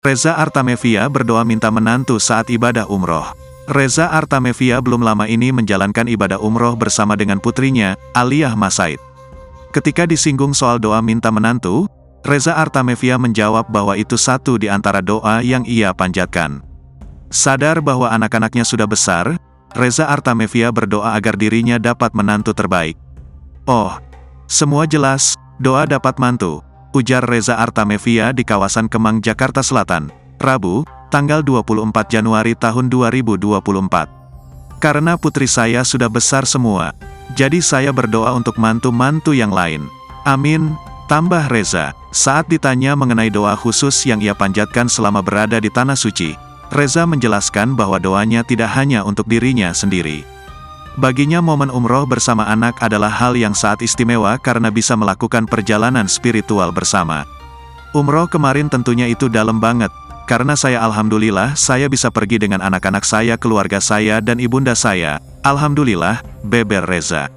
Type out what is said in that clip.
Reza Artamevia berdoa minta menantu saat ibadah umroh. Reza Artamevia belum lama ini menjalankan ibadah umroh bersama dengan putrinya, Aliyah Masaid. Ketika disinggung soal doa minta menantu, Reza Artamevia menjawab bahwa itu satu di antara doa yang ia panjatkan. Sadar bahwa anak-anaknya sudah besar, Reza Artamevia berdoa agar dirinya dapat menantu terbaik. "Oh, semua jelas, doa dapat mantu," ujar Reza Artamevia di kawasan Kemang, Jakarta Selatan, Rabu, tanggal 24 Januari tahun 2024. "Karena putri saya sudah besar semua, jadi saya berdoa untuk mantu-mantu yang lain. Amin," tambah Reza. Saat ditanya mengenai doa khusus yang ia panjatkan selama berada di Tanah Suci, Reza menjelaskan bahwa doanya tidak hanya untuk dirinya sendiri. Baginya momen umroh bersama anak adalah hal yang sangat istimewa karena bisa melakukan perjalanan spiritual bersama. "Umroh kemarin tentunya itu dalam banget, karena alhamdulillah saya bisa pergi dengan anak-anak saya, keluarga saya dan ibunda saya. Alhamdulillah," beber Reza.